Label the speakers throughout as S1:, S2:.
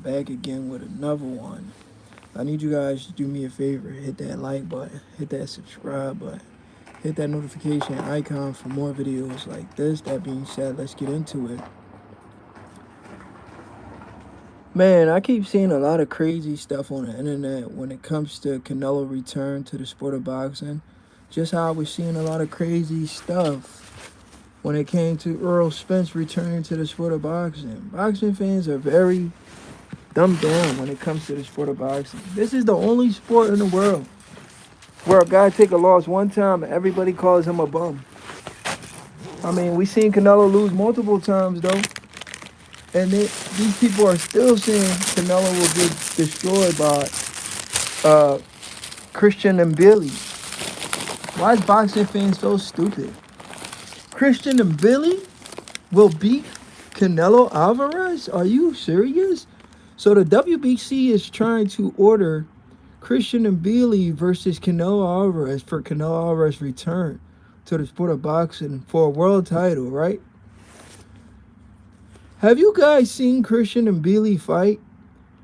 S1: back again with another one. I need you guys to do me a favor. Hit that like button, hit that subscribe button, hit that notification icon for more videos like this. That being said, let's get into it. Man, I keep seeing a lot of crazy stuff on the internet when it comes to Canelo return to the sport of boxing. Just how I was seeing a lot of crazy stuff when it came to Earl Spence returning to the sport of boxing. Boxing fans are very dumbed down when it comes to the sport of boxing. This is the only sport in the world where a guy take a loss one time and everybody calls him a bum. I mean, we seen Canelo lose multiple times though. And these people are still saying Canelo will get destroyed by Christian mbilli. Why is boxing fans so stupid? Christian mbilli will beat Canelo Alvarez? Are you serious? So the WBC is trying to order Christian mbilli versus Canelo Alvarez for Canelo Alvarez return to the sport of boxing for a world title, right? Have you guys seen Christian mbilli fight?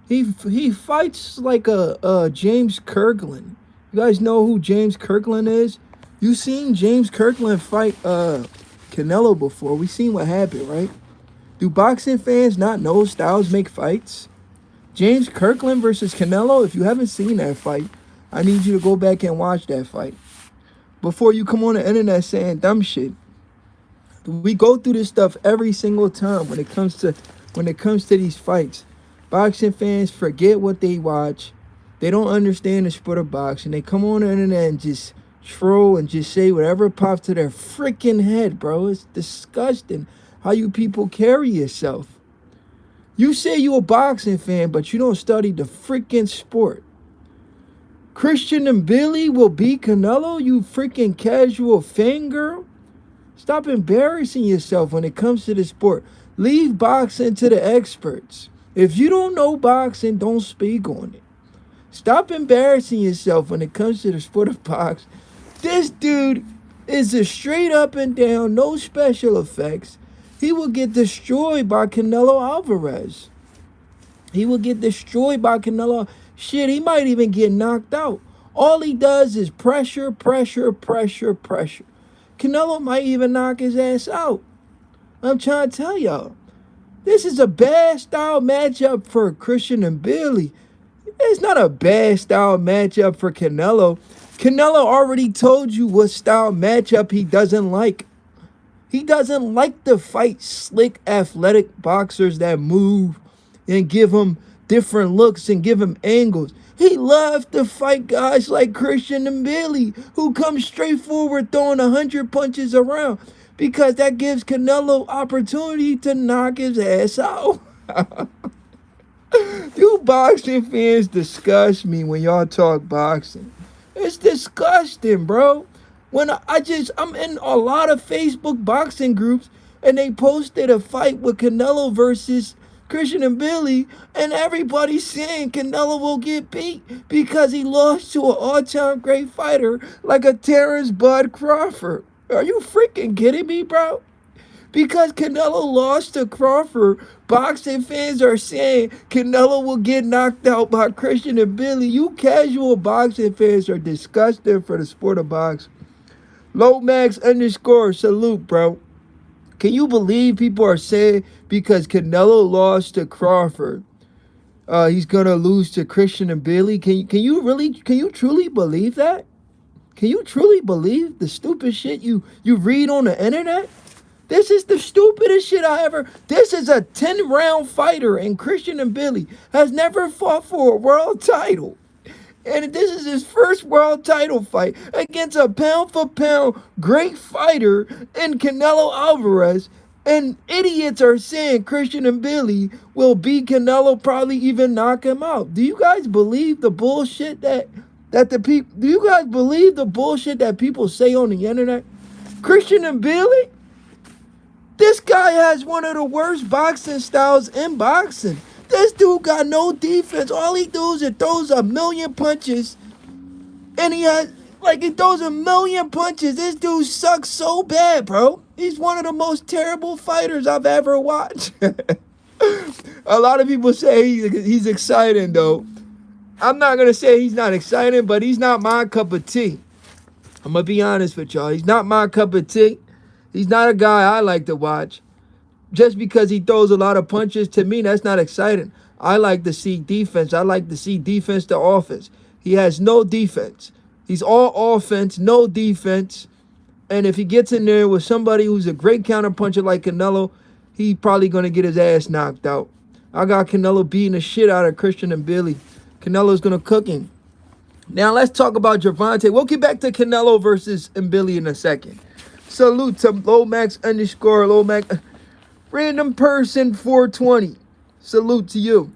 S1: He fights like a James Kirkland. You guys know who James Kirkland is? You seen James Kirkland fight Canelo before. We seen what happened, right? Do boxing fans not know styles make fights? James Kirkland versus Canelo, if you haven't seen that fight, I need you to go back and watch that fight before you come on the internet saying dumb shit. We go through this stuff every single time when it comes to these fights. Boxing fans forget what they watch. They don't understand the sport of boxing. They come on the internet and just troll and just say whatever pops to their freaking head, bro. It's disgusting how you people carry yourself. You say you a boxing fan, but you don't study the freaking sport. Christian mbilli will beat Canelo, you freaking casual fangirl. Stop embarrassing yourself when it comes to the sport. Leave boxing to the experts. If you don't know boxing, don't speak on it. Stop embarrassing yourself when it comes to the sport of boxing. This dude is a straight up and down, no special effects. He will get destroyed by Canelo Alvarez. He will get destroyed by Canelo. Shit, he might even get knocked out. All he does is pressure, pressure, pressure, pressure. Canelo might even knock his ass out. I'm trying to tell y'all. This is a bad style matchup for Christian mbilli. It's not a bad style matchup for Canelo. Canelo already told you what style matchup he doesn't like. He doesn't like to fight slick, athletic boxers that move and give him different looks and give him angles. He loves to fight guys like Christian mbilli who come straight forward throwing 100 punches around because that gives Canelo opportunity to knock his ass out. You boxing fans disgust me when y'all talk boxing. It's disgusting, bro. When I'm in a lot of Facebook boxing groups and they posted a fight with Canelo versus Christian mbilli, and everybody's saying Canelo will get beat because he lost to an all-time great fighter like a Terrence Bud Crawford. Are you freaking kidding me, bro? Because Canelo lost to Crawford, boxing fans are saying Canelo will get knocked out by Christian mbilli. You casual boxing fans are disgusting for the sport of boxing. Lomax _ salute, bro. Can you believe people are saying because Canelo lost to Crawford, he's gonna lose to Christian mbilli? Can you truly believe that? Can you truly believe the stupid shit you read on the internet? This is the stupidest shit I ever. This is a 10-round fighter, and Christian mbilli has never fought for a world title. And this is his first world title fight against a pound-for-pound great fighter in Canelo Alvarez. And idiots are saying Christian mbilli will beat Canelo, probably even knock him out. Do you guys believe the bullshit that the people? Do you guys believe the bullshit that people say on the internet? Christian mbilli? This guy has one of the worst boxing styles in boxing. This dude got no defense. All he does is throws a million punches. And he throws a million punches. This dude sucks so bad, bro. He's one of the most terrible fighters I've ever watched. A lot of people say he's exciting though. I'm not gonna say he's not exciting, but he's not my cup of tea. I'm gonna be honest with y'all. He's not my cup of tea. He's not a guy I like to watch. Just because he throws a lot of punches, to me, that's not exciting. I like to see defense. I like to see defense to offense. He has no defense. He's all offense, no defense. And if he gets in there with somebody who's a great counterpuncher like Canelo, he probably going to get his ass knocked out. I got Canelo beating the shit out of Christian Mbilli. Canelo's going to cook him. Now let's talk about Gervonta. We'll get back to Canelo versus Mbilli in a second. Salute to Lomax underscore Lomax. Random person 420. Salute to you.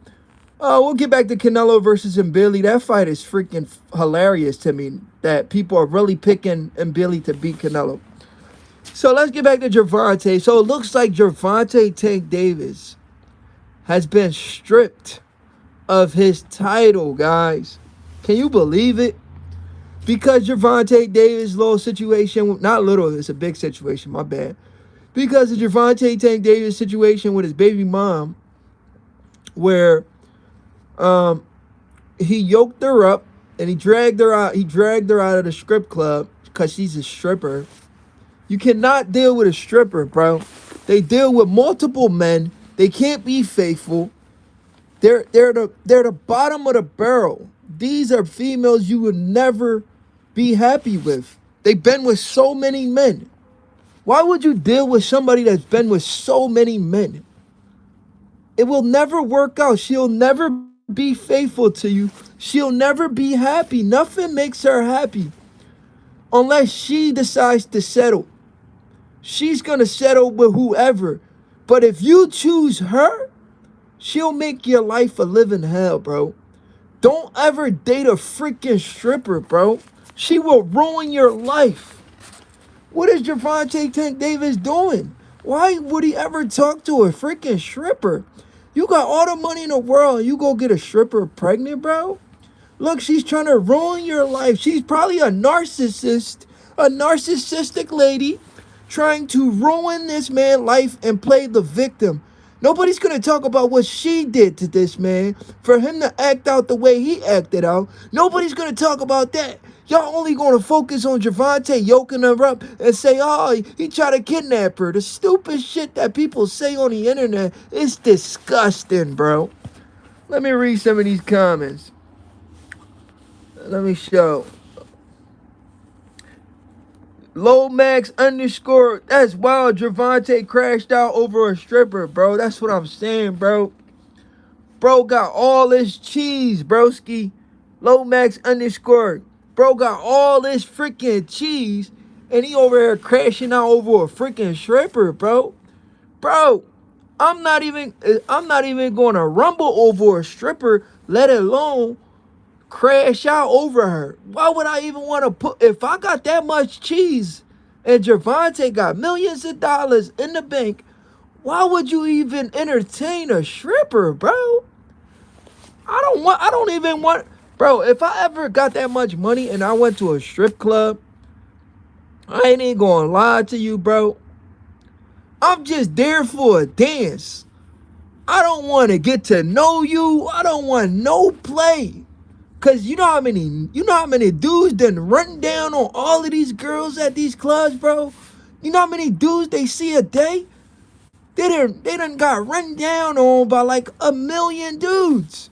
S1: We'll get back to Canelo versus Mbilli. That fight is freaking hilarious to me. That people are really picking Mbilli to beat Canelo. So let's get back to Gervonta. So it looks like Gervonta Tank Davis has been stripped of his title, guys. Can you believe it? Because Gervonta Davis' little situation, not little, it's a big situation, my bad. Because of Gervonta Tank Davis' situation with his baby mom, where he yoked her up and he dragged her out. He dragged her out of the strip club because she's a stripper. You cannot deal with a stripper, bro. They deal with multiple men. They can't be faithful. They're the bottom of the barrel. These are females you would never be happy with. They've been with so many men. Why would you deal with somebody that's been with so many men? It will never work out. She'll never be faithful to you. She'll never be happy. Nothing makes her happy unless she decides to settle. She's going to settle with whoever. But if you choose her, she'll make your life a living hell, bro. Don't ever date a freaking stripper, bro. She will ruin your life. What is Gervonta Tank Davis doing? Why would he ever talk to a freaking stripper? You got all the money in the world and you go get a stripper pregnant, bro? Look, she's trying to ruin your life. She's probably a narcissist, a narcissistic lady trying to ruin this man's life and play the victim. Nobody's going to talk about what she did to this man for him to act out the way he acted out. Nobody's going to talk about that. Y'all only going to focus on Gervonta yoking her up and say, oh, he tried to kidnap her. The stupid shit that people say on the internet is disgusting, bro. Let me read some of these comments. Let me show. Lomax underscore, that's wild. Gervonta crashed out over a stripper, bro. That's what I'm saying, bro. Bro got all this cheese, broski. Lomax underscore, bro got all this freaking cheese, and he over here crashing out over a freaking stripper, bro. Bro, I'm not even going to rumble over a stripper, let alone crash out over her. Why would I even want to put, if I got that much cheese and Gervonta got millions of dollars in the bank, why would you even entertain a stripper, bro? I don't even want, bro, if I ever got that much money and I went to a strip club, I ain't even gonna lie to you, bro. I'm just there for a dance. I don't want to get to know you. I don't want no play. Cause you know how many dudes done run down on all of these girls at these clubs, bro? You know how many dudes they see a day? They done got run down on by like 1 million dudes.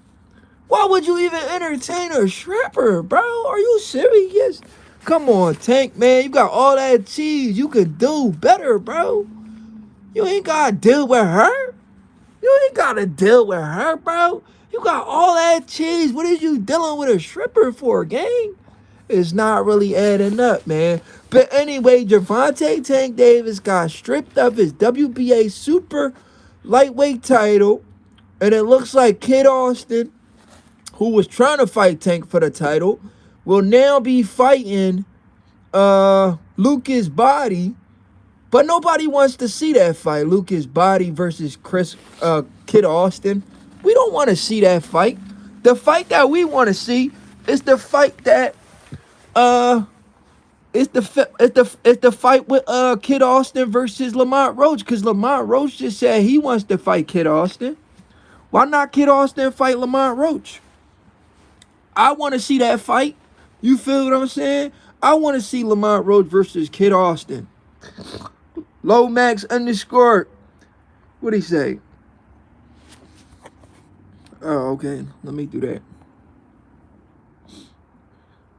S1: Why would you even entertain a stripper, bro? Are you serious? Come on, Tank, man. You got all that cheese. You could do better, bro. You ain't gotta deal with her. You ain't gotta deal with her, bro. You got all that cheese. What are you dealing with a stripper for, gang? It's not really adding up, man. But anyway, Gervonta Tank Davis got stripped of his WBA super lightweight title. And it looks like Kid Austin, who was trying to fight Tank for the title, will now be fighting Lucas Body. But nobody wants to see that fight, Lucas Body versus Kid Austin. We don't want to see that fight. The fight that we want to see is the fight that it's the fight with Kid Austin versus Lamont Roach, because Lamont Roach just said he wants to fight Kid Austin. Why not Kid Austin fight Lamont Roach? I want to see that fight. You feel what I'm saying? I want to see Lamont Roach versus Kid Austin. Lomax _ What'd he say? Oh, okay. Let me do that.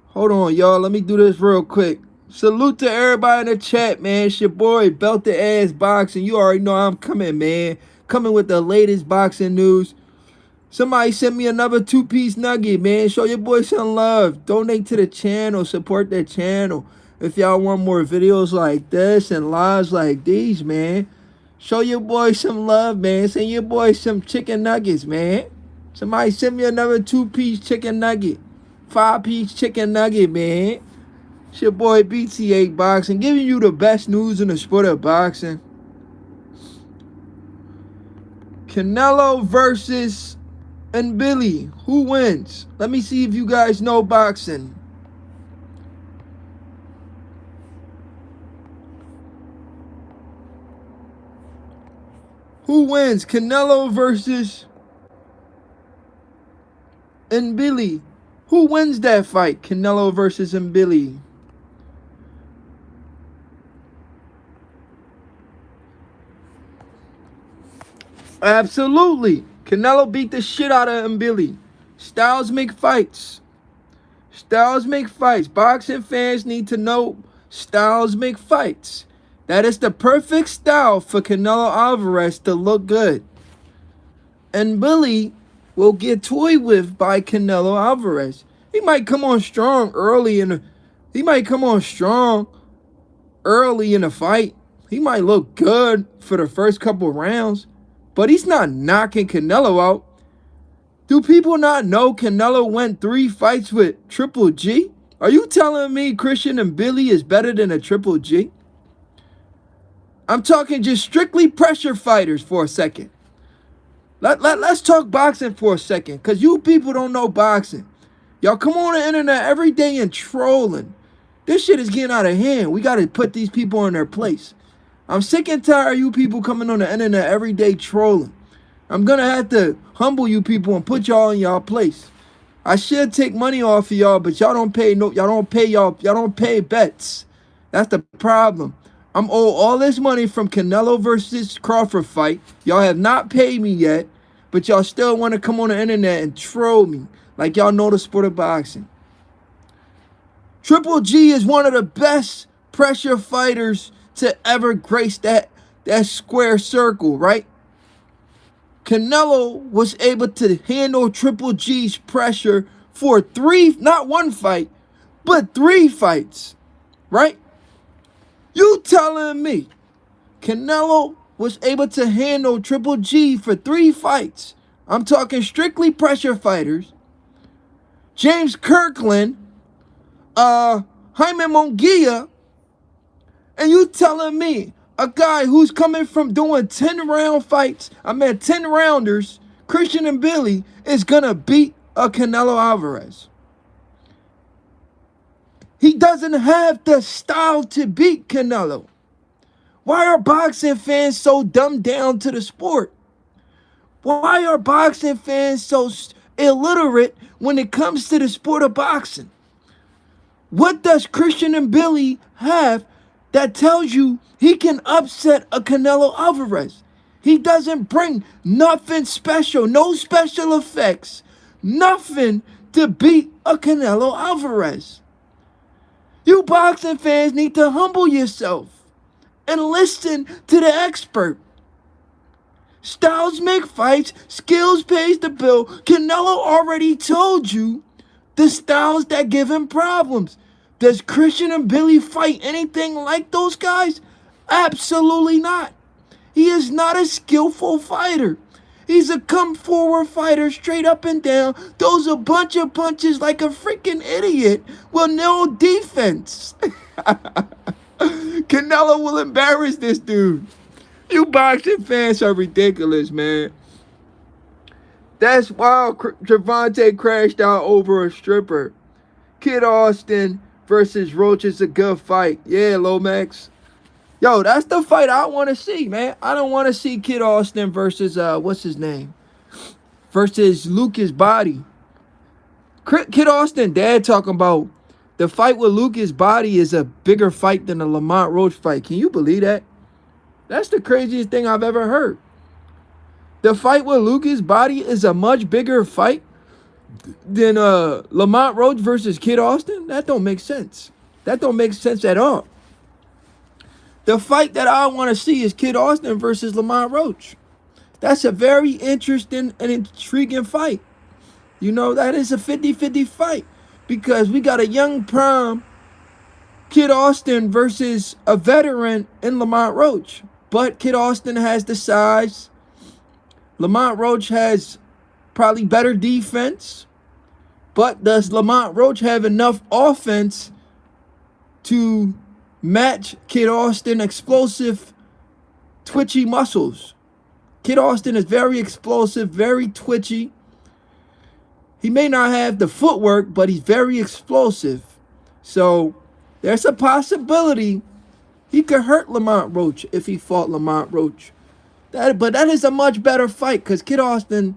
S1: Hold on, y'all. Let me do this real quick. Salute to everybody in the chat, man. It's your boy, Belted Ass Boxing. You already know I'm coming, man. Coming with the latest boxing news. Somebody sent me another 2-piece nugget, man. Show your boy some love. Donate to the channel. Support the channel. If y'all want more videos like this and lives like these, man, show your boy some love, man. Send your boy some chicken nuggets, man. Somebody send me another 2-piece chicken nugget. 5-piece chicken nugget, man. It's your boy BT8 Boxing, giving you the best news in the sport of boxing. Canelo versus mbilli. Who wins? Let me see if you guys know boxing. Who wins? Canelo versus mbilli. Who wins that fight? Canelo versus mbilli. Absolutely. Canelo beat the shit out of mbilli. Styles make fights. Styles make fights. Boxing fans need to know styles make fights. That is the perfect style for Canelo Alvarez to look good. mbilli will get toyed with by Canelo Alvarez. He might come on strong early in the fight. He might look good for the first couple rounds, but he's not knocking Canelo out. Do people not know Canelo went 3 fights with Triple G? Are you telling me Christian mbilli is better than a Triple G? I'm talking just strictly pressure fighters for a second. Let's talk boxing for a second, because you people don't know boxing. Y'all come on the internet every day and trolling. This shit is getting out of hand. We got to put these people in their place. I'm sick and tired of you people coming on the internet every day trolling. I'm going to have to humble you people and put y'all in y'all place. I should take money off of y'all, but y'all don't pay bets. That's the problem. I'm owed all this money from Canelo versus Crawford fight. Y'all have not paid me yet, but y'all still want to come on the internet and troll me like y'all know the sport of boxing. Triple G is one of the best pressure fighters to ever grace that square circle, right? Canelo was able to handle Triple G's pressure for 3, not 1 fight, but 3 fights, right? You telling me Canelo was able to handle Triple G for 3 fights? I'm talking strictly pressure fighters. James Kirkland, Jaime Munguia, and you telling me a guy who's coming from doing 10-round fights, 10-rounders, Christian mbilli, is gonna beat a Canelo Alvarez? He doesn't have the style to beat Canelo. Why are boxing fans so dumbed down to the sport? Why are boxing fans so illiterate when it comes to the sport of boxing? What does Christian mbilli have that tells you he can upset a Canelo Alvarez? He doesn't bring nothing special, no special effects, nothing to beat a Canelo Alvarez. You boxing fans need to humble yourself and listen to the expert. Styles make fights, skills pays the bill. Canelo already told you the styles that give him problems. Does Christian mbilli fight anything like those guys? Absolutely not. He is not a skillful fighter. He's a come-forward fighter, straight up and down, throws a bunch of punches like a freaking idiot with no defense. Canelo will embarrass this dude. You boxing fans are ridiculous, man. That's why Gervonta crashed out over a stripper. Kid Austin versus Roach is a good fight. Yeah, Lomax. Yo, that's the fight I want to see, man. I don't want to see Kid Austin versus, what's his name? versus Lucas Body. Kid Austin dad talking about the fight with Lucas Body is a bigger fight than the Lamont Roach fight. Can you believe that? That's the craziest thing I've ever heard. The fight with Lucas Body is a much bigger fight than Lamont Roach versus Kid Austin. That don't make sense. That don't make sense at all. The fight that I want to see is Kid Austin versus Lamont Roach. That's a very interesting and intriguing fight. You know, that is a 50-50 fight because we got a young prime Kid Austin versus a veteran in Lamont Roach. But Kid Austin has the size. Lamont Roach has probably better defense. But does Lamont Roach have enough offense to match Kid Austin explosive, twitchy muscles? Kid Austin is very explosive, very twitchy. He may not have the footwork, but he's very explosive. So there's a possibility he could hurt Lamont Roach if he fought Lamont Roach. But that is a much better fight because Kid Austin,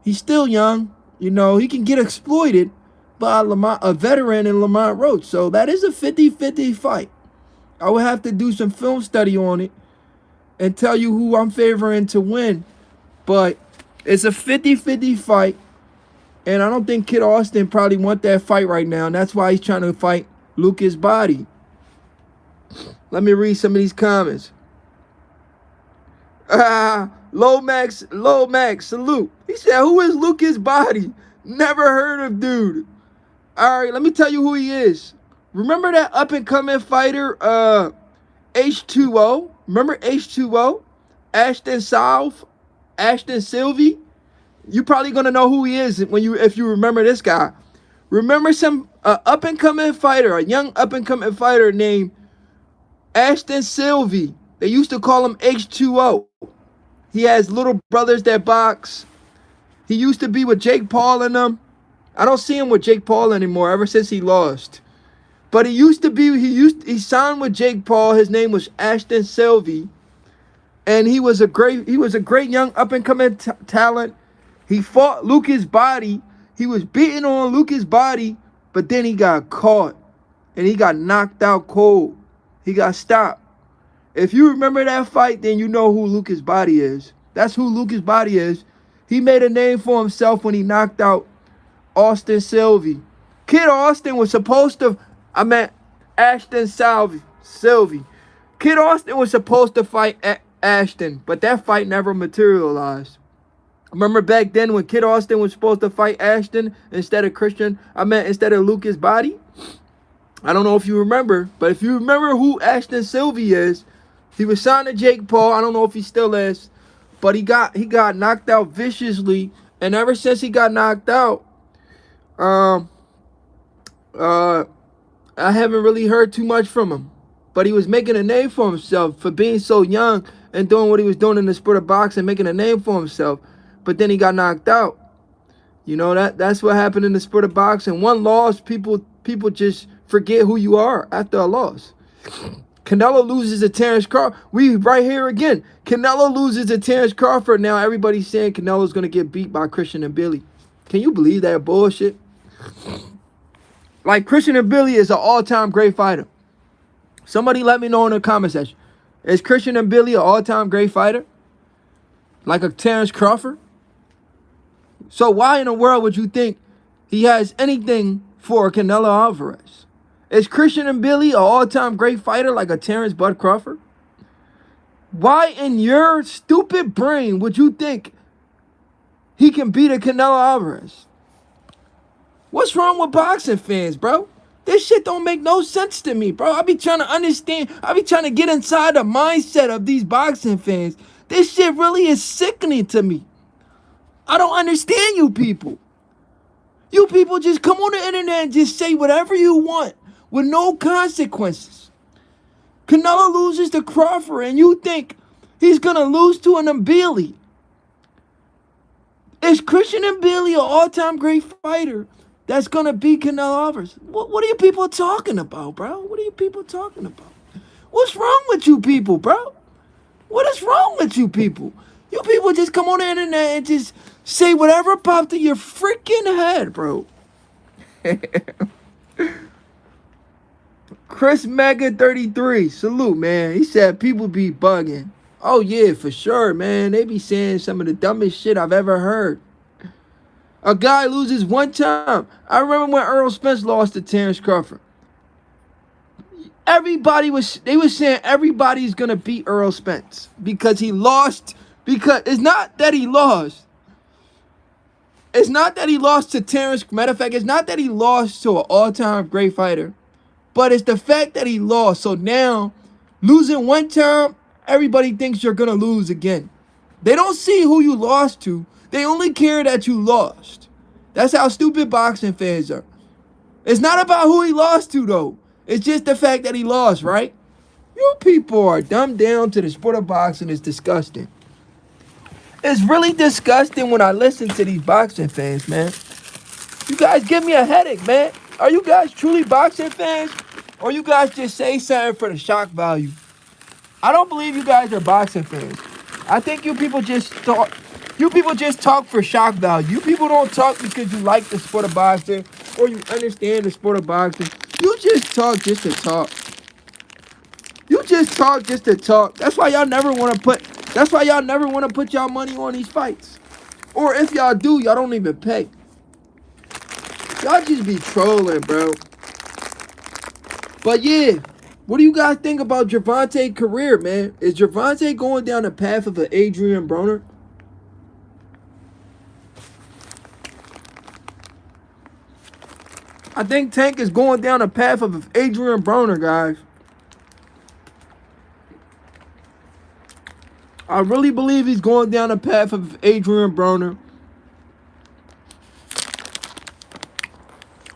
S1: he's still young. You know, he can get exploited by a veteran in Lamont Roach. So that is a 50-50 fight. I would have to do some film study on it and tell you who I'm favoring to win. But it's a 50-50 fight. And I don't think Kid Austin probably want that fight right now. And that's why he's trying to fight Lucas Body. Let me read some of these comments. Lomax, salute. He said, who is Lucas Body? Never heard of dude. All right, let me tell you who he is. Remember that up-and-coming fighter, H2O? Remember H2O? Ashton Sylvie? You probably gonna know who he is if you remember this guy. Remember some up-and-coming fighter, a young up-and-coming fighter named Ashton Sylvie. They used to call him H2O. He has little brothers that box. He used to be with Jake Paul and them. I don't see him with Jake Paul anymore ever since he lost. But he used to be, he signed with Jake Paul. His name was Ashton Sylvie. And he was a great young up-and-coming talent. He fought Lucas Body. He was beating on Lucas Body, but then he got caught. And he got knocked out cold. He got stopped. If you remember that fight, then you know who Lucas Body is. That's who Lucas Body is. He made a name for himself when he knocked out Austin Sylvie. Kid Austin was supposed to, Ashton Sylvie. Kid Austin was supposed to fight Ashton, but that fight never materialized. Remember back then when Kid Austin was supposed to fight Ashton instead of Lucas Body? I don't know if you remember, but if you remember who Ashton Sylvie is, he was signed to Jake Paul. I don't know if he still is, but he got knocked out viciously, and ever since he got knocked out, I haven't really heard too much from him. But he was making a name for himself for being so young and doing what he was doing in the sport of boxing, making a name for himself. But then he got knocked out. You know, that's what happened in the sport of boxing. One loss, people just forget who you are after a loss. Canelo loses to Terrence Crawford. We right here again. Canelo loses to Terrence Crawford. Now everybody's saying Canelo's going to get beat by Christian and Billy. Can you believe that bullshit? Like, Christian and Billy is an all-time great fighter. Somebody let me know in the comment section. Is Christian and Billy an all-time great fighter? Like a Terrence Crawford? So why in the world would you think he has anything for Canelo Alvarez? Is Christian and Billy an all-time great fighter like a Terrence Bud Crawford? Why in your stupid brain would you think he can beat a Canelo Alvarez? What's wrong with boxing fans, bro? This shit don't make no sense to me, bro. I be trying to understand. I be trying to get inside the mindset of these boxing fans. This shit really is sickening to me. I don't understand you people. You people just come on the internet and just say whatever you want with no consequences. Canelo loses to Crawford and you think he's going to lose to an mbilli. Is Christian Mbilli an all-time great fighter that's going to beat Canelo Alvarez? What are you people talking about, bro? What are you people talking about? What's wrong with you people, bro? What is wrong with you people? You people just come on the internet and just say whatever popped in your freaking head, bro. Chris Mega 33, salute, man. He said people be bugging. Oh yeah, for sure, man. They be saying some of the dumbest shit I've ever heard. A guy loses one time. I remember when Earl Spence lost to Terrence Crawford. They was saying everybody's gonna beat Earl Spence because he lost. Because it's not that he lost. It's not that he lost to Terrence. Matter of fact, it's not that he lost to an all-time great fighter. But it's the fact that he lost. So now, losing one time, everybody thinks you're going to lose again. They don't see who you lost to. They only care that you lost. That's how stupid boxing fans are. It's not about who he lost to, though. It's just the fact that he lost, right? You people are dumbed down to the sport of boxing. It's disgusting. It's really disgusting when I listen to these boxing fans, man. You guys give me a headache, man. Are you guys truly boxing fans? Or you guys just say something for the shock value? I don't believe you guys are boxing fans. I think you people just talk. You people just talk for shock value. You people don't talk because you like the sport of boxing or you understand the sport of boxing. You just talk just to talk. You just talk just to talk. That's why y'all never want to put. That's why y'all never want to put y'all money on these fights. Or if y'all do, y'all don't even pay. Y'all just be trolling, bro. But yeah, what do you guys think about Gervonta's career, man? Is Gervonta going down the path of an Adrian Broner? I think Tank is going down the path of Adrian Broner, guys. I really believe he's going down the path of Adrian Broner.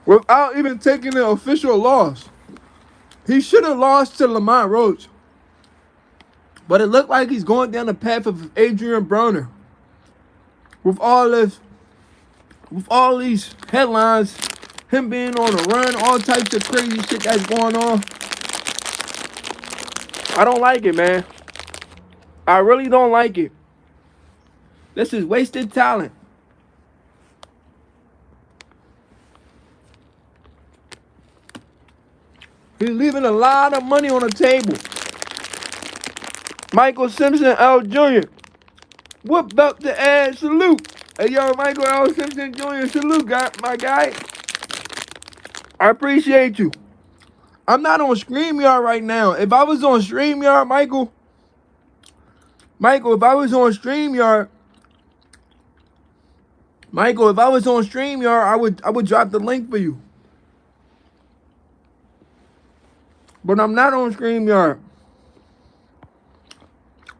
S1: Without even taking an official loss. He should have lost to Lamont Roach. But it looked like he's going down the path of Adrian Broner. With all these headlines, him being on the run, all types of crazy shit that's going on. I don't like it, man. I really don't like it. This is wasted talent. He's leaving a lot of money on the table. Michael Simpson L. Jr. What belt to add? Salute. Hey, yo, Michael L. Simpson Jr. Salute, my guy. I appreciate you. I'm not on StreamYard right now. If I was on StreamYard, Michael, if I was on StreamYard, I would drop the link for you. But I'm not on StreamYard.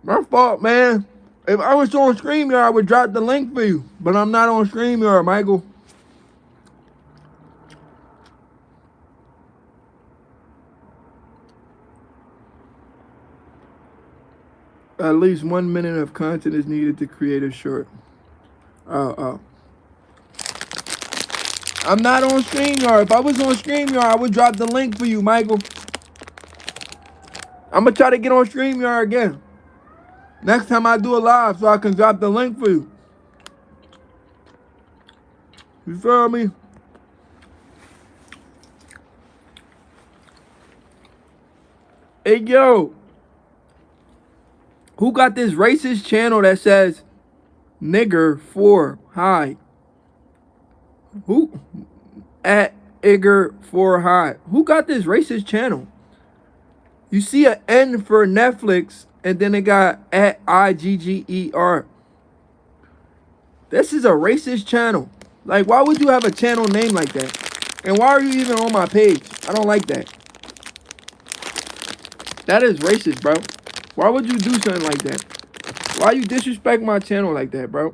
S1: My fault, man. If I was on StreamYard, I would drop the link for you. But I'm not on StreamYard, Michael. At least 1 minute of content is needed to create a short. I'm not on StreamYard. If I was on StreamYard, I would drop the link for you, Michael. I'm going to try to get on StreamYard again. Next time I do a live so I can drop the link for you. You feel me? Hey, yo. Who got this racist channel that says nigger for high? Who? At Igor for high. Who got this racist channel? You see an N for Netflix and then it got at IGGER. This is a racist channel. Like, why would you have a channel name like that? And why are you even on my page? I don't like that. That is racist, bro. Why would you do something like that? Why you disrespect my channel like that, bro?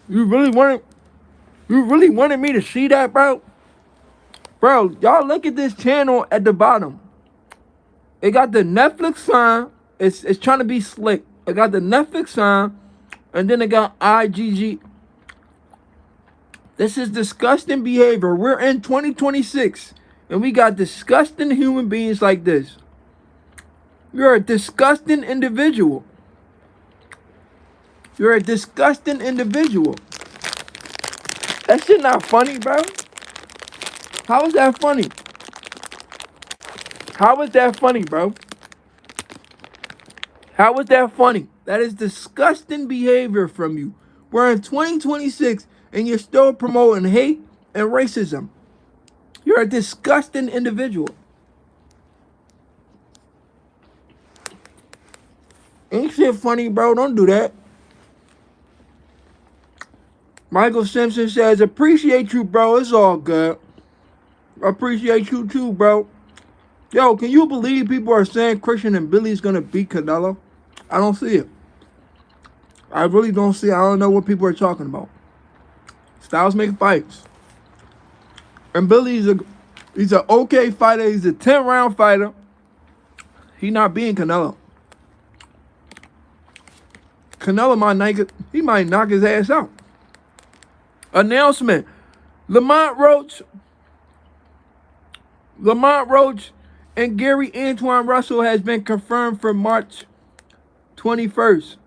S1: You really wanted me to see that, bro? Bro, y'all look at this channel at the bottom. It got the Netflix sign. It's trying to be slick. It got the Netflix sign, and then it got IGG. This is disgusting behavior. We're in 2026, and we got disgusting human beings like this. You're a disgusting individual. You're a disgusting individual. That shit not funny, bro. How is that funny? How is that funny, bro? How is that funny? That is disgusting behavior from you. We're in 2026 and you're still promoting hate and racism. You're a disgusting individual. Ain't shit funny, bro. Don't do that. Michael Simpson says, appreciate you, bro. It's all good. Appreciate you too, bro. Yo, can you believe people are saying Christian and Billy's gonna beat Canelo? I don't see it. I really don't see it. I don't know what people are talking about. Styles make fights. And Billy's he's an okay fighter. He's a 10-round fighter. He not being Canelo. Canelo might knock his ass out. Announcement. Lamont Roach and Gary Antoine Russell has been confirmed for March 21st.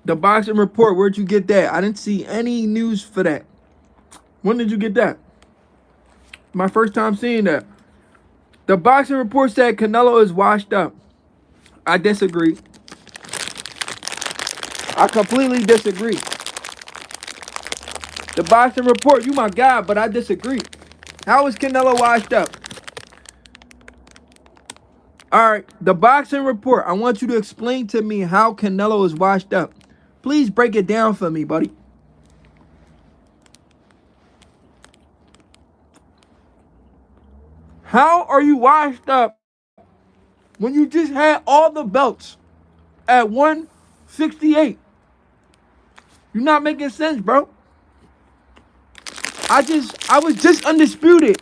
S1: The Boxing Report, where'd you get that? I didn't see any news for that. When did you get that? My first time seeing that. The Boxing Report said Canelo is washed up. I disagree. I completely disagree. The Boxing Report, you my guy, but I disagree. How is Canelo washed up? All right, the Boxing Report, I want you to explain to me how Canelo is washed up. Please break it down for me, buddy. How are you washed up when you just had all the belts at 168? You're not making sense, bro. I was just undisputed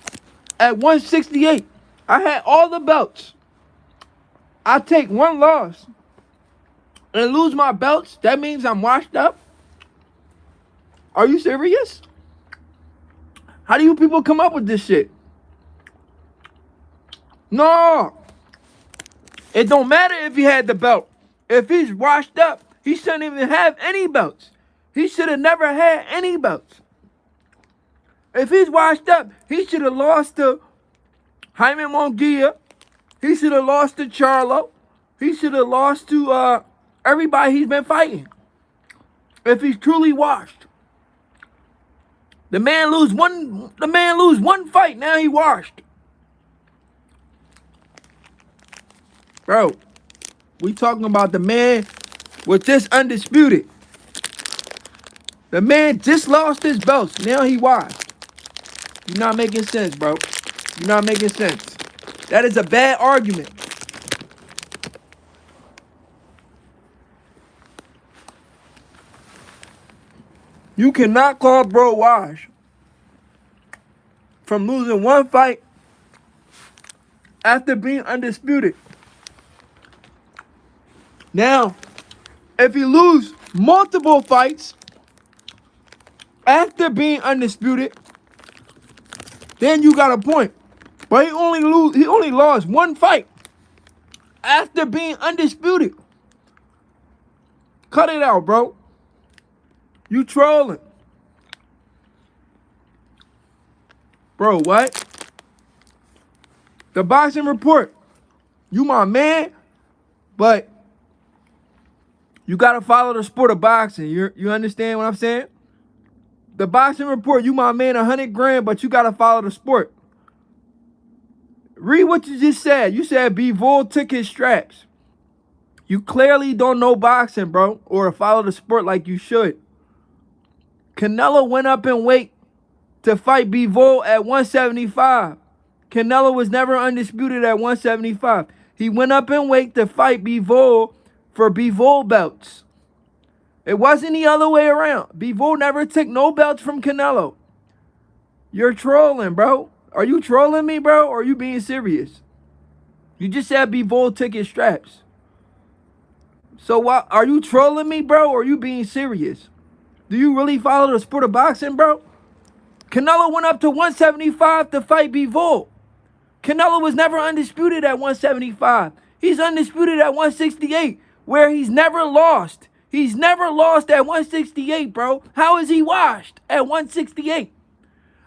S1: at 168. I had all the belts. I take one loss and lose my belts. That means I'm washed up. Are you serious? How do you people come up with this shit? No. It don't matter if he had the belt. If he's washed up, he shouldn't even have any belts. He should have never had any belts. If he's washed up, he should have lost to Jaime Munguia. He should have lost to Charlo. He should have lost to everybody he's been fighting. If he's truly washed. The man lose one fight, now he washed. Bro, we talking about the man was just undisputed. The man just lost his belts, now he washed. You're not making sense, bro. You're not making sense. That is a bad argument. You cannot call bro wash from losing one fight after being undisputed. Now, if you lose multiple fights after being undisputed, then you got a point. But he only lost one fight after being undisputed. Cut it out, bro. You trolling. Bro, what? The Boxing Report. You my man, but you gotta follow the sport of boxing. You understand what I'm saying? The Boxing Report, you my man, 100 grand, but you gotta follow the sport. Read what you just said. You said Bivol took his straps. You clearly don't know boxing, bro, or follow the sport like you should. Canelo went up in weight to fight Bivol at 175. Canelo was never undisputed at 175. He went up in weight to fight Bivol for Bivol belts. It wasn't the other way around. Bivol never took no belts from Canelo. You're trolling, bro. Are you trolling me, bro, or are you being serious? You just said Bivol took his straps. So what? Are you trolling me, bro, or are you being serious? Do you really follow the sport of boxing, bro? Canelo went up to 175 to fight Bivol. Canelo was never undisputed at 175. He's undisputed at 168, where he's never lost. He's never lost at 168, bro. How is he washed at 168?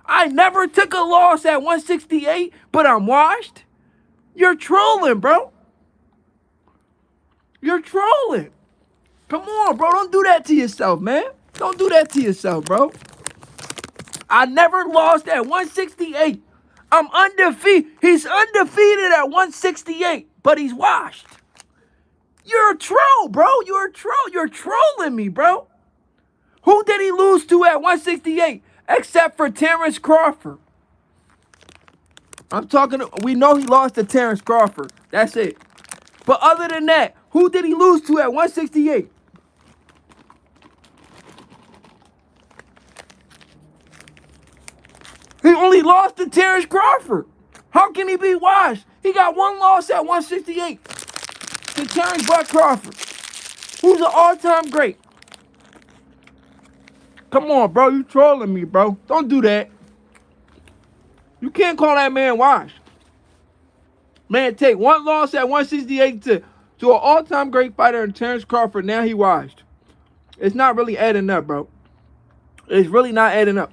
S1: I never took a loss at 168, but I'm washed? You're trolling, bro. You're trolling. Come on, bro. Don't do that to yourself, man. Don't do that to yourself, bro. I never lost at 168. I'm undefeated. He's undefeated at 168, but he's washed. You're a troll, bro. You're a troll. You're trolling me, bro. Who did he lose to at 168? Except for Terrence Crawford. We know he lost to Terrence Crawford. That's it. But other than that, who did he lose to at 168? He only lost to Terrence Crawford. How can he be washed? He got one loss at 168 to Terrence Buck Crawford, who's an all-time great. Come on, bro. You trolling me, bro. Don't do that. You can't call that man washed. Man, take one loss at 168 to an all-time great fighter in Terrence Crawford. Now he washed. It's not really adding up, bro. It's really not adding up.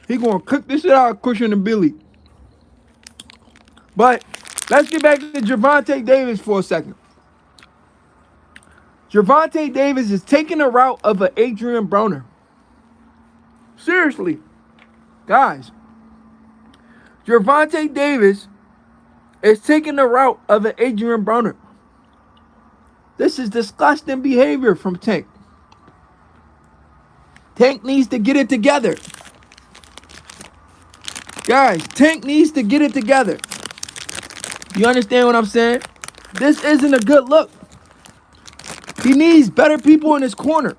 S1: He gonna cook this shit out of Christian mbilli. But let's get back to Gervonta Davis for a second. Gervonta Davis is taking the route of an Adrian Broner. Seriously, guys. Gervonta Davis is taking the route of an Adrian Broner. This is disgusting behavior from Tank. Tank needs to get it together. Guys, Tank needs to get it together. You understand what I'm saying? This isn't a good look. He needs better people in his corner.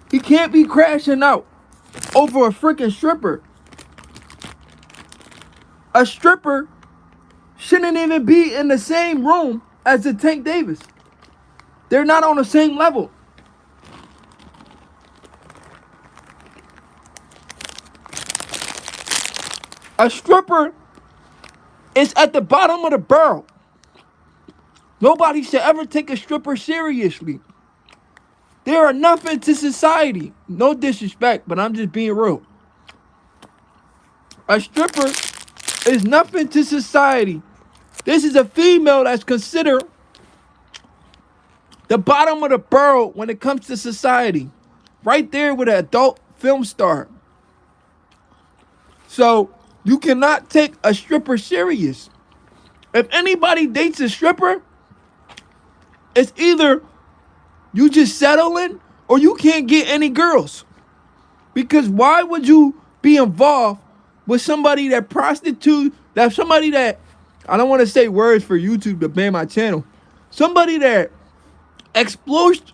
S1: He can't be crashing out over a freaking stripper. A stripper shouldn't even be in the same room as the Tank Davis. They're not on the same level. A stripper is at the bottom of the barrel. Nobody should ever take a stripper seriously. They are nothing to society. No disrespect, but I'm just being real. A stripper is nothing to society. This is a female that's considered the bottom of the barrel when it comes to society. Right there with an adult film star. So you cannot take a stripper serious. If anybody dates a stripper, it's either you just settling or you can't get any girls. Because why would you be involved with somebody that I don't want to say words for YouTube to ban my channel. Somebody that exploits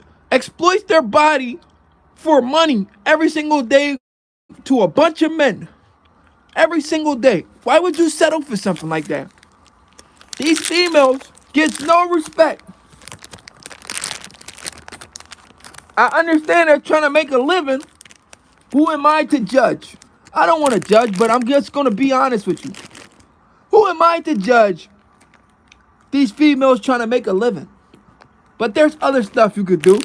S1: their body for money every single day to a bunch of men. Every single day. Why would you settle for something like that? These females get no respect. I understand they're trying to make a living. Who am I to judge? I don't want to judge, but I'm just going to be honest with you. Who am I to judge these females trying to make a living? But there's other stuff you could do.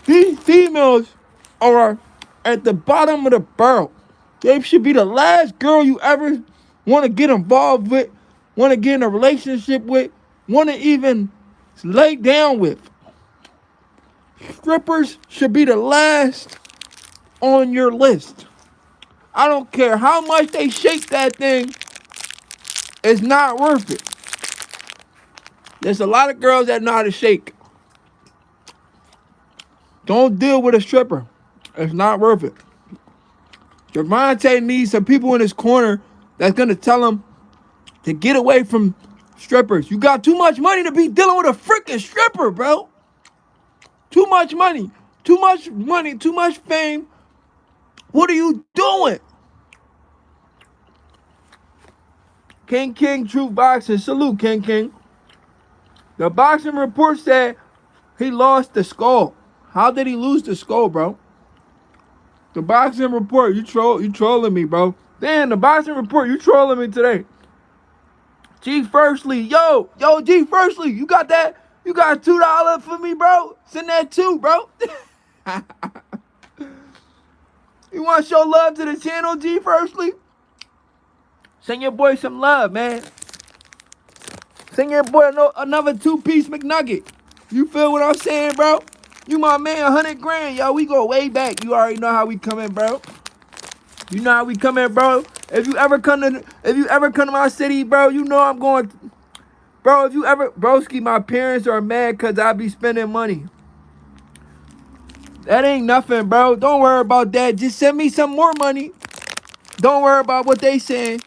S1: These females are at the bottom of the barrel. They should be the last girl you ever want to get involved with, want to get in a relationship with, want to even lay down with. Strippers should be the last on your list. I don't care how much they shake that thing. It's not worth it. There's a lot of girls that know how to shake. Don't deal with a stripper. It's not worth it. Gervonta needs some people in his corner that's going to tell him to get away from strippers. You got too much money to be dealing with a freaking stripper, bro. Too much money. Too much fame. What are you doing? King, True Boxing. Salute, King. The boxing report said He lost the skull. How did he lose the skull, bro? The boxing report, you trolling me, bro. Damn, the boxing report, you trolling me today. G Firstly, yo, G Firstly, you got that? You got $2 for me, bro? Send that too, bro. You want to show love to the channel, G Firstly? Send your boy some love, man. Send your boy another 2-piece McNugget. You feel what I'm saying, bro? You my man, 100 grand, yo. We go way back. You already know how we coming, bro. You know how we coming, bro. If you ever come to my city, bro, you know I'm going. Bro, if you ever, broski, my parents are mad because I be spending money. That ain't nothing, bro. Don't worry about that. Just send me some more money. Don't worry about what they saying.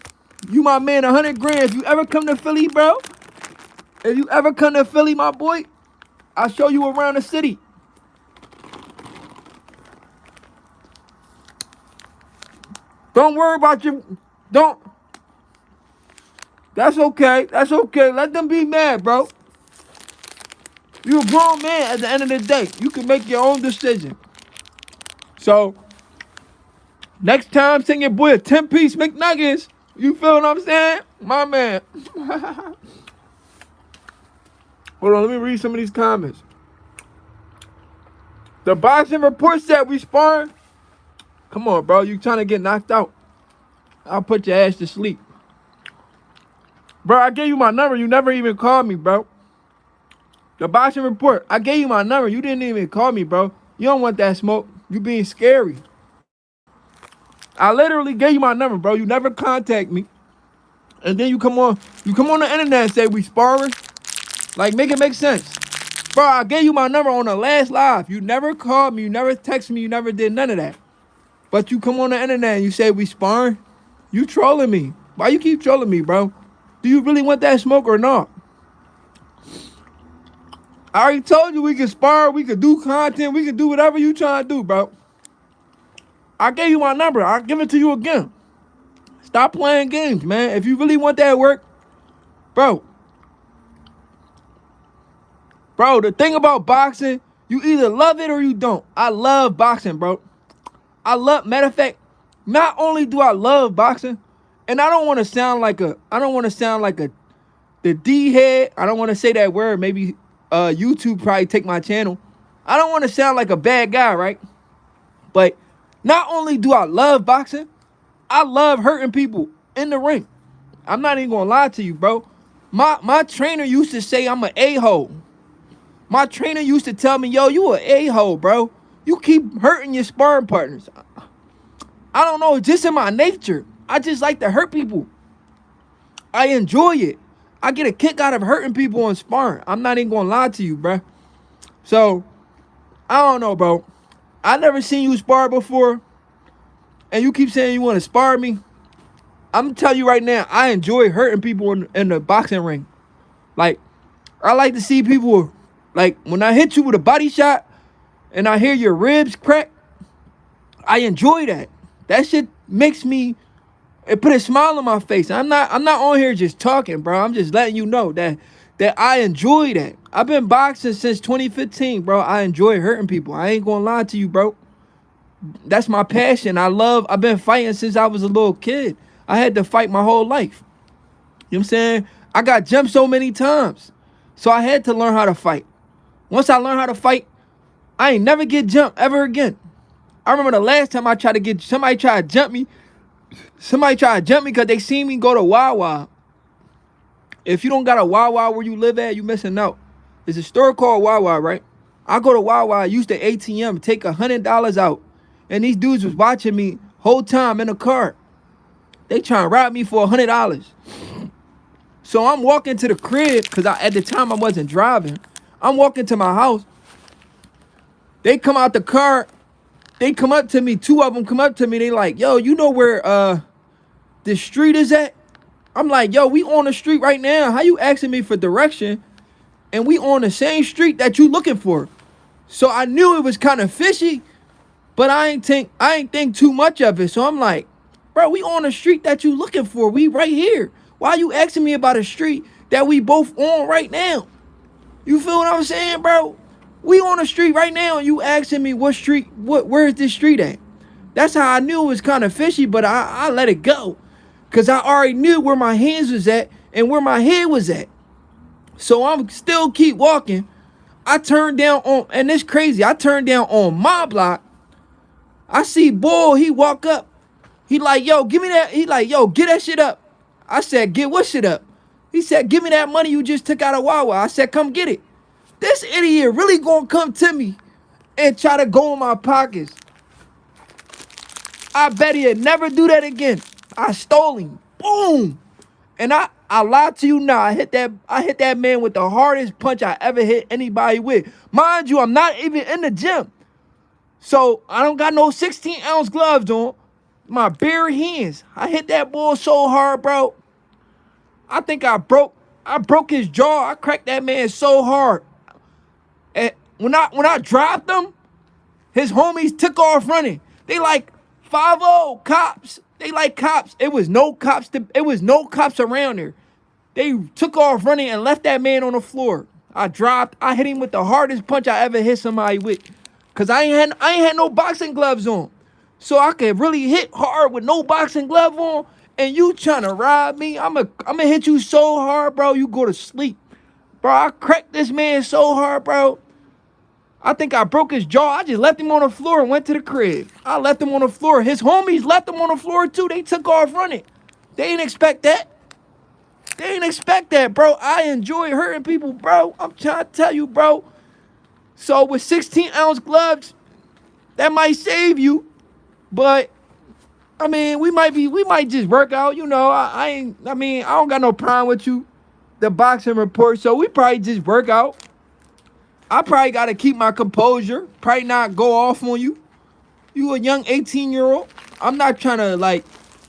S1: You my man, 100 grand. If you ever come to Philly, bro. If you ever come to Philly, my boy, I'll show you around the city. Don't worry about your, don't. That's okay. That's okay. Let them be mad, bro. You a grown man at the end of the day. You can make your own decision. So, next time, send your boy a 10-piece McNuggets. You feel what I'm saying? My man. Hold on, let me read some of these comments. The boxing report said we sparring. Come on, bro. You trying to get knocked out. I'll put your ass to sleep. Bro, I gave you my number. You never even called me, bro. The boxing report. I gave you my number. You didn't even call me, bro. You don't want that smoke. You being scary. I literally gave you my number, bro. You never contact me. And then you come on the internet and say we sparring. Like, make it make sense. Bro, I gave you my number on the last live. You never called me. You never texted me. You never did none of that. But you come on the internet and you say we sparring. You trolling me. Why you keep trolling me, bro? Do you really want that smoke or not? I already told you we can spar, we can do content, we can do whatever you trying to do, bro. I gave you my number. I'll give it to you again. Stop playing games, man. If you really want that work, bro. Bro, the thing about boxing, you either love it or you don't. I love boxing, bro. Matter of fact, not only do I love boxing, and I don't want to sound like the D head. I don't want to say that word. Maybe YouTube probably take my channel. I don't want to sound like a bad guy, right? But not only do I love boxing, I love hurting people in the ring. I'm not even gonna lie to you, bro. My trainer used to say I'm an a-hole. My trainer used to tell me, yo, you an a-hole, bro. You keep hurting your sparring partners. I don't know, it's just in my nature. I just like to hurt people. I enjoy it. I get a kick out of hurting people on sparring. I'm not even gonna lie to you, bro. So, I don't know, bro. I never seen you spar before, and you keep saying you want to spar me. I'm gonna tell you right now, I enjoy hurting people in the boxing ring. Like, I like to see people, like, when I hit you with a body shot, and I hear your ribs crack, I enjoy that. That shit makes me, it put a smile on my face. I'm not on here just talking, bro. I'm just letting you know that I enjoy that. I've been boxing since 2015, bro. I enjoy hurting people. I ain't gonna lie to you, bro. That's my passion. I've been fighting since I was a little kid. I had to fight my whole life. You know what I'm saying? I got jumped so many times. So I had to learn how to fight. Once I learned how to fight, I ain't never get jumped ever again. I remember the last time somebody tried to jump me. Somebody tried to jump me because they seen me go to Wawa. If you don't got a Wawa where you live at, you missing out. There's a store called Wawa, right? I go to Wawa, use the ATM, take $100 out. And these dudes was watching me whole time in a car. They trying to rob me for $100. So I'm walking to the crib, because at the time I wasn't driving. I'm walking to my house. They come out the car. They come up to me. Two of them come up to me. They like, yo, you know where the street is at? I'm like, yo, we on the street right now. How you asking me for direction? And we on the same street that you looking for. So I knew it was kind of fishy, but I ain't think too much of it. So I'm like, bro, we on the street that you looking for. We right here. Why you asking me about a street that we both on right now? You feel what I'm saying, bro? We on the street right now, and you asking me what street, where is this street at? That's how I knew it was kind of fishy, but I let it go. Because I already knew where my hands was at and where my head was at. So I'm still keep walking. I turned down on, and it's crazy, I turned down on my block. I see Bull, he walk up. He like, yo, give me that. He like, yo, get that shit up. I said, get what shit up? He said, give me that money you just took out of Wawa. I said, come get it. This idiot really gonna come to me and try to go in my pockets. I bet he'd never do that again. I stole him. Boom. And I lied to you now. I hit that man with the hardest punch I ever hit anybody with. Mind you, I'm not even in the gym. So I don't got no 16-ounce gloves on. My bare hands. I hit that ball so hard, bro. I think I broke his jaw. I cracked that man so hard. And when I dropped him, his homies took off running. They like 5-0 cops. They like cops. It was no cops around there. They took off running and left that man on the floor. I hit him with the hardest punch I ever hit somebody with. Cause I ain't had no boxing gloves on. So I could really hit hard with no boxing glove on. And you trying to rob me? I'ma hit you so hard, bro, you go to sleep. Bro, I cracked this man so hard, bro. I think I broke his jaw. I just left him on the floor and went to the crib. I left him on the floor. His homies left him on the floor too. They took off running. They didn't expect that. They didn't expect that, bro. I enjoy hurting people, bro. I'm trying to tell you, bro. So with 16-ounce gloves, that might save you. But I mean, we might just work out. You know, I don't got no problem with you, the boxing report. So we probably just work out. I probably got to keep my composure. Probably not go off on you. You a young 18-year-old. I'm not trying to, like,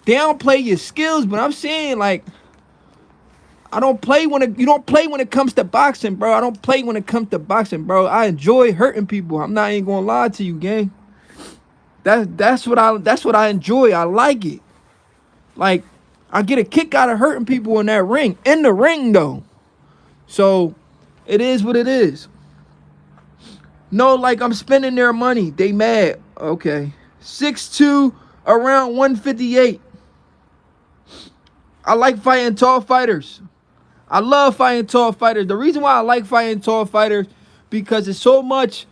S1: downplay your skills, but I'm saying, like, you don't play when it comes to boxing, bro. I don't play when it comes to boxing, bro. I enjoy hurting people. I'm not even gonna lie to you, gang. That's what I enjoy. I like it. Like, I get a kick out of hurting people in that ring. In the ring, though. So, it is what it is. No, like, I'm spending their money. They mad. Okay. 6'2", around 158. I like fighting tall fighters. I love fighting tall fighters. The reason why I like fighting tall fighters, because it's so much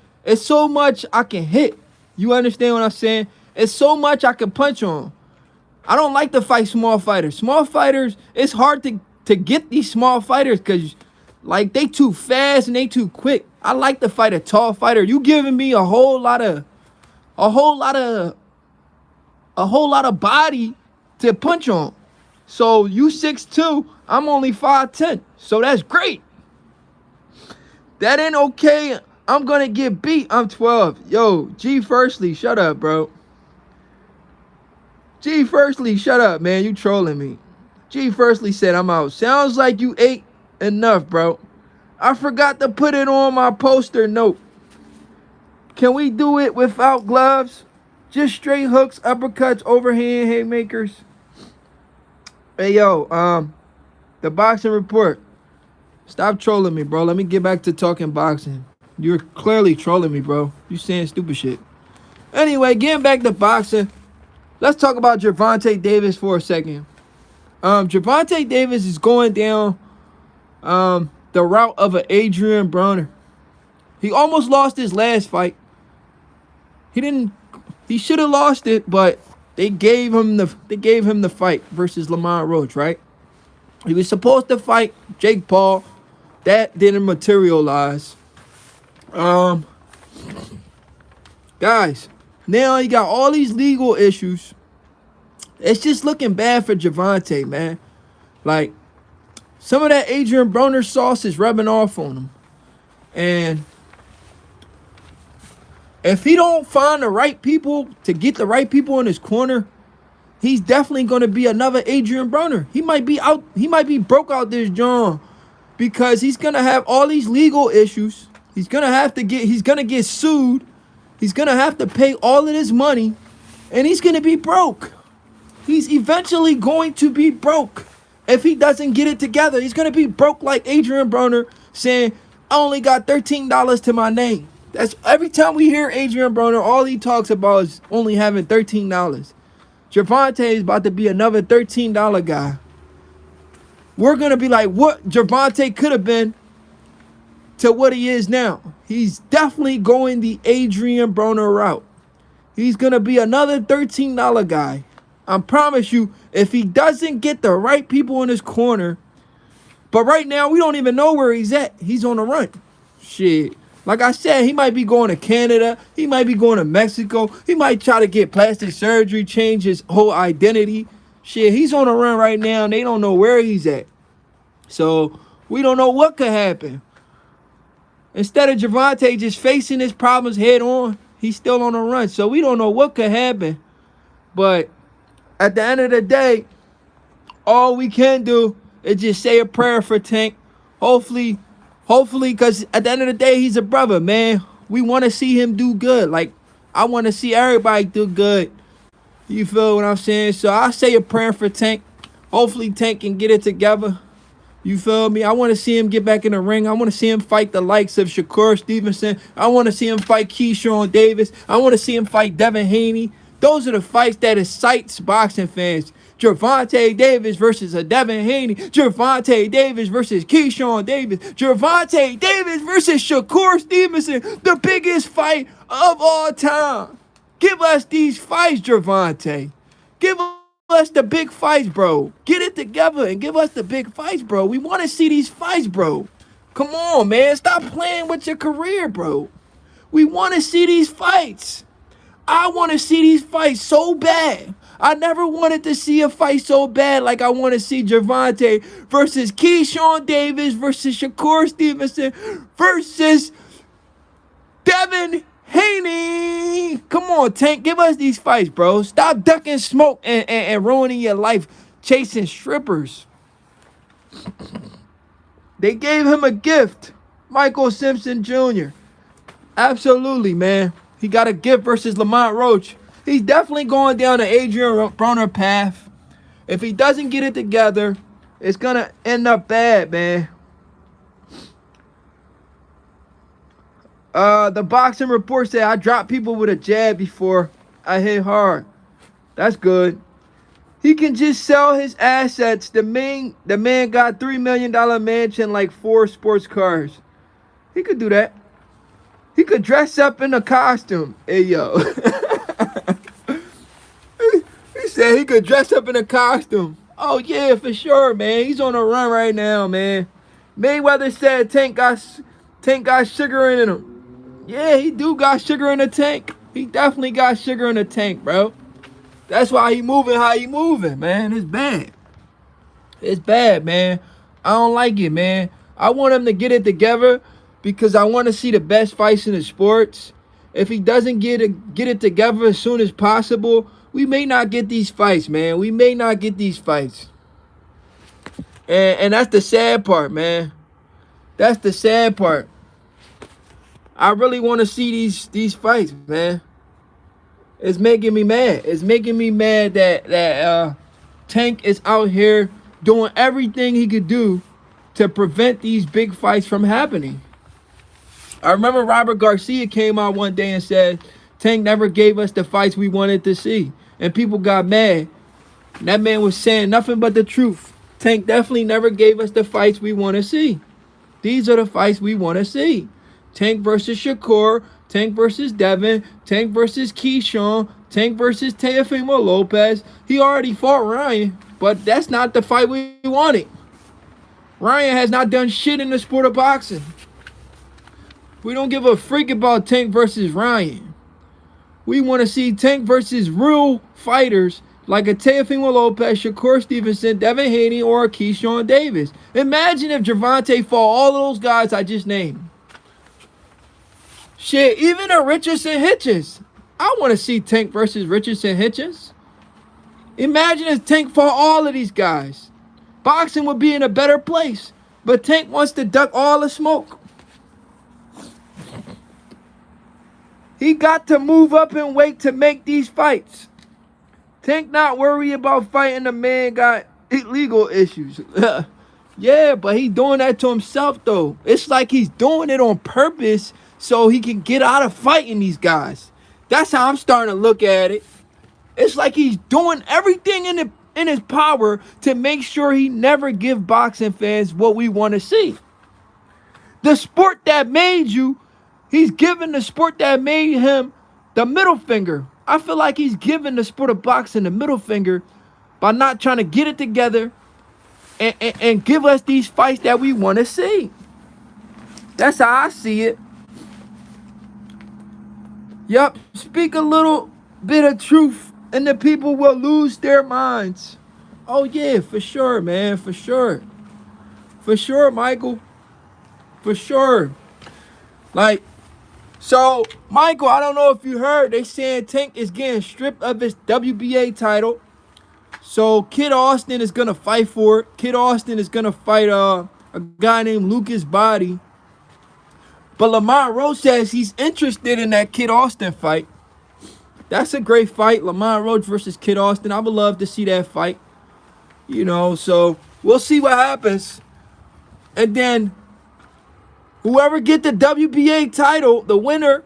S1: I can hit. You understand what I'm saying? It's so much I can punch on. I don't like to fight small fighters. Small fighters, it's hard to get these small fighters because, like, they too fast and they too quick. I like to fight a tall fighter. You giving me a whole lot of body to punch on. So you 6'2", I'm only 5'10", so that's great. That ain't okay. I'm gonna get beat. I'm 12. Yo, G Firstly, shut up, bro. G Firstly, shut up, man. You trolling me. G Firstly said I'm out. Sounds like you ate enough, bro. I forgot to put it on my poster note. Can we do it without gloves? Just straight hooks, uppercuts, overhand haymakers. Hey, yo, the boxing report. Stop trolling me, bro. Let me get back to talking boxing. You're clearly trolling me, bro. You saying stupid shit. Anyway, getting back to boxing. Let's talk about Gervonta Davis for a second. Gervonta Davis is going down the route of an Adrian Broner. He almost lost his last fight. He should have lost it, but they gave him the fight versus Lamont Roach, right? He was supposed to fight Jake Paul. That didn't materialize. Guys, now you got all these legal issues. It's just looking bad for Gervonta, man. Like, some of that Adrian Broner sauce is rubbing off on him. And if he don't find the right people to get the right people in his corner, he's definitely going to be another Adrian Broner. He might be broke out this joint because he's going to have all these legal issues. He's going to get sued. He's going to have to pay all of this money, and he's going to be broke. He's eventually going to be broke. If he doesn't get it together, he's going to be broke like Adrian Broner, saying, I only got $13 to my name. That's every time we hear Adrian Broner, all he talks about is only having $13. Gervonta is about to be another $13 guy. We're going to be like what Gervonta could have been to what he is now. He's definitely going the Adrian Broner route. He's going to be another $13 guy. I promise you, if he doesn't get the right people in his corner, but right now we don't even know where he's at. He's on the run. Shit. Like I said, he might be going to Canada. He might be going to Mexico. He might try to get plastic surgery, change his whole identity. Shit, he's on the run right now, and they don't know where he's at. So we don't know what could happen. Instead of Gervonta just facing his problems head on, he's still on the run. So we don't know what could happen. But at the end of the day, all we can do is just say a prayer for Tank. Hopefully, because at the end of the day, he's a brother, man. We want to see him do good. Like, I want to see everybody do good. You feel what I'm saying? So I say a prayer for Tank. Hopefully, Tank can get it together. You feel me? I want to see him get back in the ring. I want to see him fight the likes of Shakur Stevenson. I want to see him fight Keyshawn Davis. I want to see him fight Devin Haney. Those are the fights that excites boxing fans. Gervonta Davis versus a Devin Haney. Gervonta Davis versus Keyshawn Davis. Gervonta Davis versus Shakur Stevenson. The biggest fight of all time. Give us these fights, Gervonta. Give us the big fights, bro. Get it together and give us the big fights, bro. We want to see these fights, bro. Come on, man. Stop playing with your career, bro. We want to see these fights. I want to see these fights so bad. I never wanted to see a fight so bad like I want to see Gervonta versus Keyshawn Davis versus Shakur Stevenson versus Devin Haney. Come on, Tank. Give us these fights, bro. Stop ducking smoke and ruining your life chasing strippers. They gave him a gift. Michael Simpson Jr. Absolutely, man. He got a gift versus Lamont Roach. He's definitely going down the Adrian Broner path. If he doesn't get it together, it's going to end up bad, man. The boxing report said I dropped people with a jab before I hit hard. That's good. He can just sell his assets. The man got $3 million mansion like 4 sports cars. He could do that. He could dress up in a costume. Hey, yo. He said he could dress up in a costume. Oh, yeah, for sure, man. He's on a run right now, man. Mayweather said Tank got sugar in him. Yeah, he do got sugar in the tank. He definitely got sugar in the tank, bro. That's why he moving how he moving, man. It's bad. It's bad, man. I don't like it, man. I want him to get it together because I want to see the best fights in the sports. If he doesn't get it together as soon as possible, we may not get these fights, man. We may not get these fights. And that's the sad part, man. That's the sad part. I really want to see these fights, man. It's making me mad. It's making me mad that Tank is out here doing everything he could do to prevent these big fights from happening. I remember Robert Garcia came out one day and said, Tank never gave us the fights we wanted to see. And people got mad. And that man was saying nothing but the truth. Tank definitely never gave us the fights we want to see. These are the fights we want to see. Tank versus Shakur, Tank versus Devin, Tank versus Keyshawn, Tank versus Teofimo Lopez. He already fought Ryan, but that's not the fight we wanted. Ryan has not done shit in the sport of boxing. We don't give a freak about Tank versus Ryan. We want to see Tank versus real fighters like a Teofimo Lopez, Shakur Stevenson, Devin Haney, or a Keyshawn Davis. Imagine if Gervonta fought all of those guys I just named. Shit, even a Richardson Hitchens. I want to see Tank versus Richardson Hitchens. Imagine if Tank fought all of these guys. Boxing would be in a better place. But Tank wants to duck all the smoke. He got to move up and weight to make these fights. Tank not worried about fighting. The man got illegal issues. Yeah, but he's doing that to himself, though. It's like he's doing it on purpose so he can get out of fighting these guys. That's how I'm starting to look at it. It's like he's doing everything in his power to make sure he never give boxing fans what we want to see. The sport that made you, he's giving the sport that made him the middle finger. I feel like he's giving the sport of boxing the middle finger by not trying to get it together and give us these fights that we want to see. That's how I see it. Yup, speak a little bit of truth and the people will lose their minds. Oh yeah, for sure, man, for sure. For sure, Michael. For sure. Like, so, Michael, I don't know if you heard, they saying Tank is getting stripped of his WBA title. So, Kid Austin is going to fight for it. Kid Austin is going to fight a guy named Lucas Body. But Lamont Roach says he's interested in that Kid Austin fight. That's a great fight, Lamont Roach versus Kid Austin. I would love to see that fight. You know, so we'll see what happens. And then whoever get the WBA title, the winner,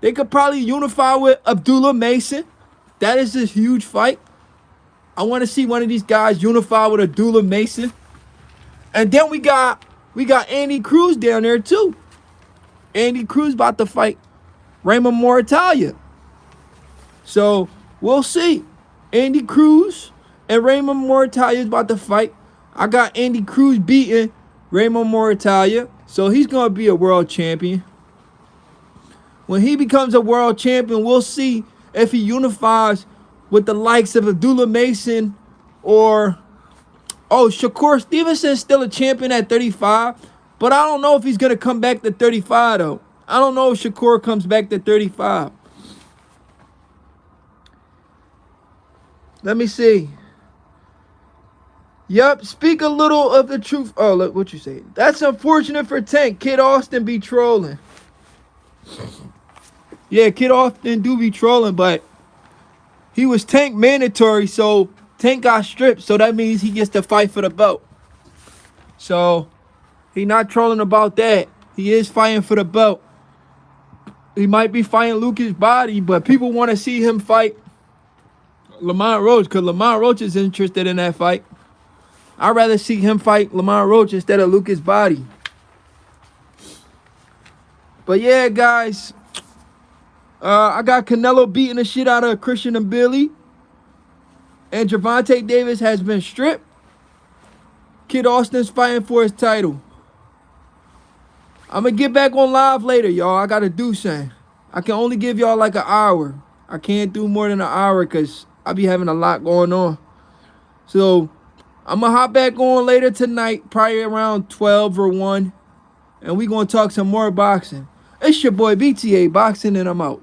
S1: they could probably unify with Abdullah Mason. That is a huge fight. I want to see one of these guys unify with Abdullah Mason. And then we got Andy Cruz down there too. Andy Cruz about to fight Raymond Moritalia. So we'll see. Andy Cruz and Raymond Moritalia is about to fight. I got Andy Cruz beating Raymond Moritalia. So he's going to be a world champion. When he becomes a world champion, we'll see if he unifies with the likes of Abdullah Mason or, Shakur Stevenson's still a champion at 35. But I don't know if he's going to come back to 35, though. I don't know if Shakur comes back to 35. Let me see. Yep, speak a little of the truth. Oh, look what you say. That's unfortunate for Tank. Kid Austin be trolling. Yeah, Kid Austin do be trolling, but he was Tank mandatory, so Tank got stripped, so that means he gets to fight for the belt. So he not trolling about that. He is fighting for the belt. He might be fighting Lucas Body, but people want to see him fight Lamont Roach because Lamont Roach is interested in that fight. I'd rather see him fight Lamont Roach instead of Lucas Body. But yeah, guys, I got Canelo beating the shit out of Christian mbilli. And Gervonta Davis has been stripped. Kid Austin's fighting for his title. I'm going to get back on live later, y'all. I got to do something. I can only give y'all like an hour. I can't do more than an hour because I be having a lot going on. So I'm going to hop back on later tonight, probably around 12 or 1. And we going to talk some more boxing. It's your boy BTA Boxing, and I'm out.